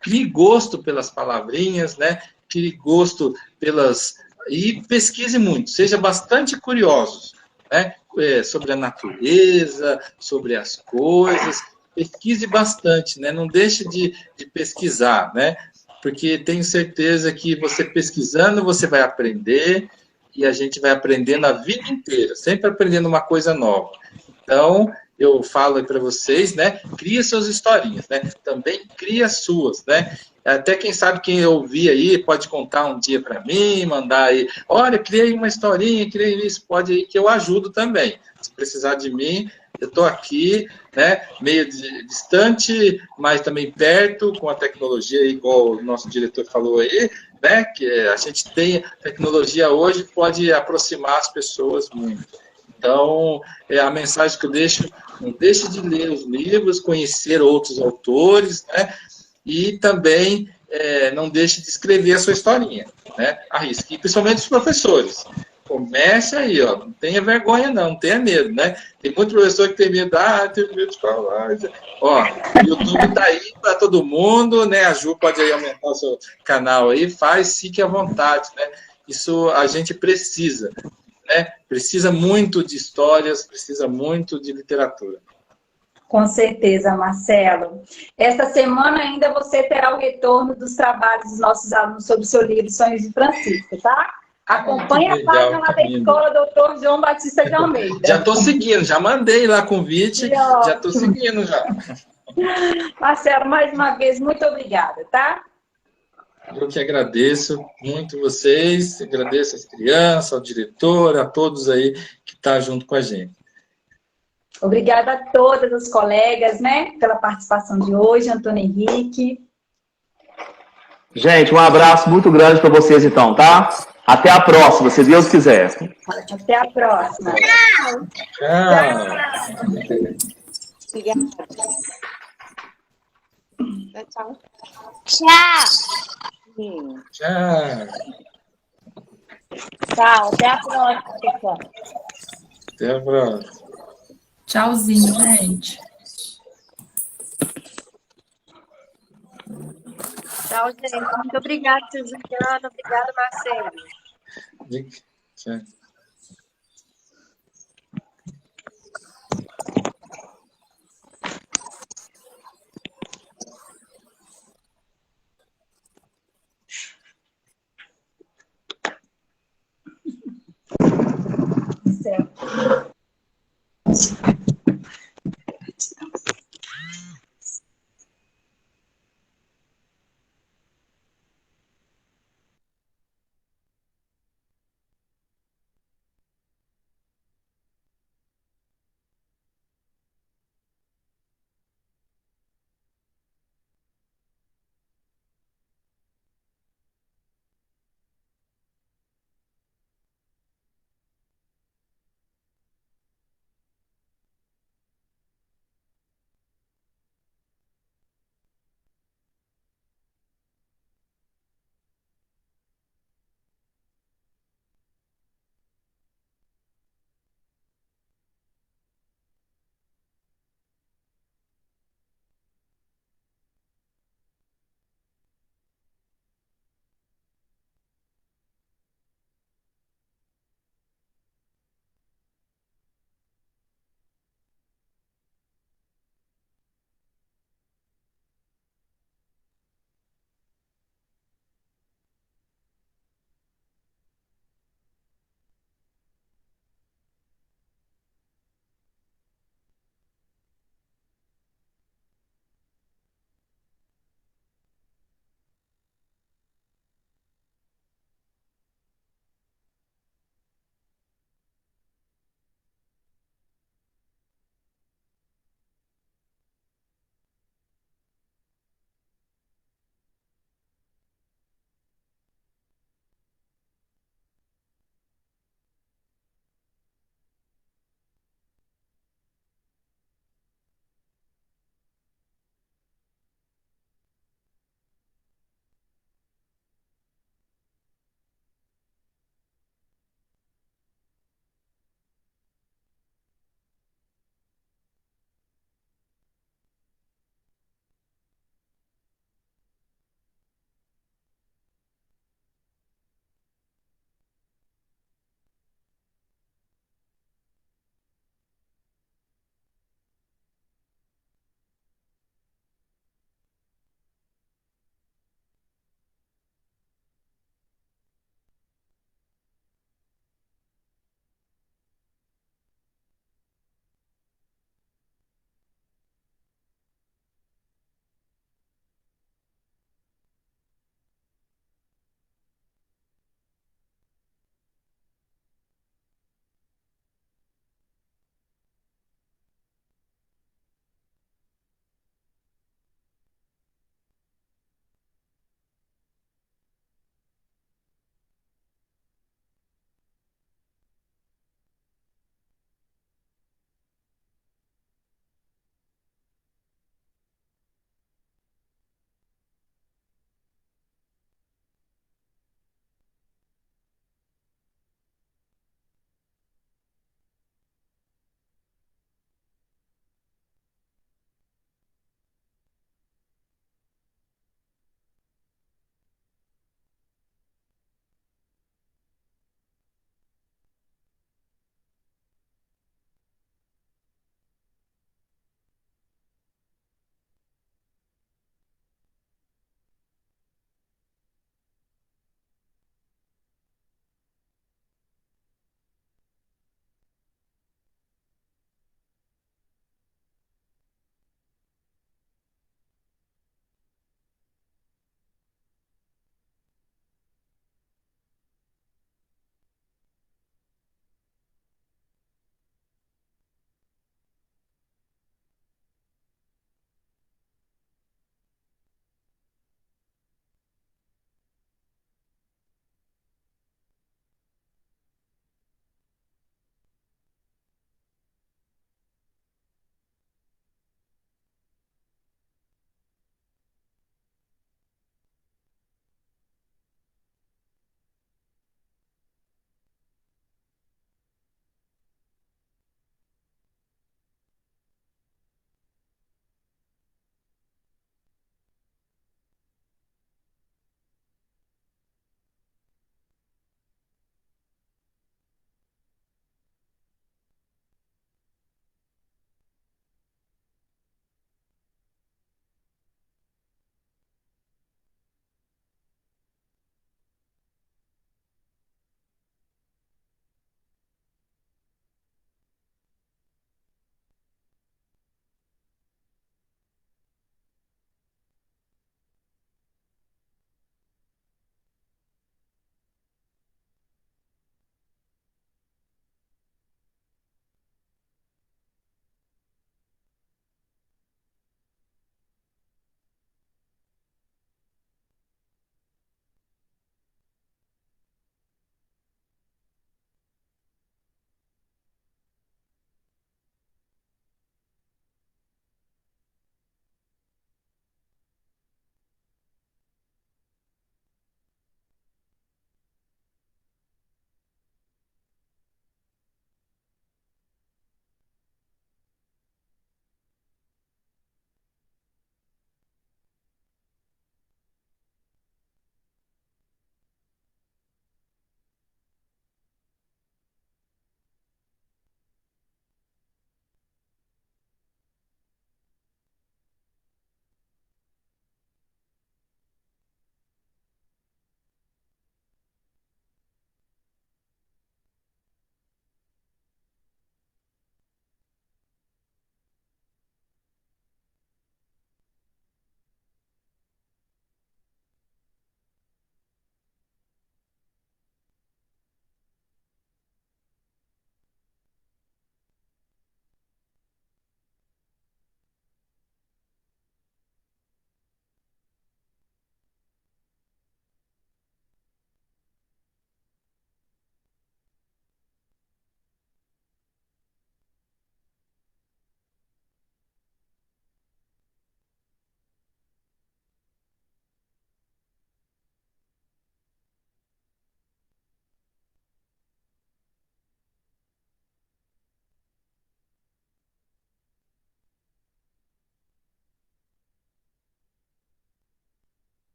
Crie gosto pelas palavrinhas, né? Crie gosto pelas... E pesquise muito, seja bastante curiosos, né? Sobre a natureza, sobre as coisas. Pesquise bastante, né? Não deixe de pesquisar, né? Porque tenho certeza que você pesquisando, você vai aprender, e a gente vai aprendendo a vida inteira, sempre aprendendo uma coisa nova. Então, eu falo para vocês, né? Cria suas historinhas, né? Também cria as suas, né? Até quem sabe quem ouvir aí pode contar um dia para mim, mandar aí, olha, criei uma historinha, criei isso, pode aí que eu ajudo também. Se precisar de mim, eu estou aqui, né? Meio distante, mas também perto, com a tecnologia, igual o nosso diretor falou aí, né? Que a gente tem tecnologia hoje pode aproximar as pessoas muito. Então, a mensagem que eu deixo, não deixe de ler os livros, conhecer outros autores, né? E também não deixe de escrever a sua historinha, né? Arrisque, e principalmente os professores. Comece aí, ó, não tenha vergonha não tenha medo, né? Tem muito professor que tem medo, tenho medo de falar. Ó, o YouTube está aí para todo mundo, né? A Ju pode aí aumentar o seu canal aí, fique à vontade, né? Isso a gente precisa, né? Precisa muito de histórias, precisa muito de literatura. Com certeza, Marcelo. Esta semana ainda você terá o retorno dos trabalhos dos nossos alunos sobre o seu livro Sonhos de Francisco, tá? Acompanhe a página lá da Escola Dr. João Batista de Almeida. Já estou seguindo, já mandei lá convite, já estou seguindo já. Marcelo, mais uma vez, muito obrigada, tá? Eu que agradeço muito vocês, agradeço as crianças, ao diretor, a todos aí que estão junto com a gente. Obrigada a todas as colegas, né, pela participação de hoje, Antônio Henrique. Gente, um abraço muito grande para vocês, então, tá? Até a próxima, se Deus quiser. Até a próxima. Tchau. Tchau. Tchau. Tchau. Tchau, até a próxima, pessoal. Até a próxima. Tchauzinho, gente. Tchau, gente. Muito obrigada, Suzana. Obrigada, Marcelo. Tchau.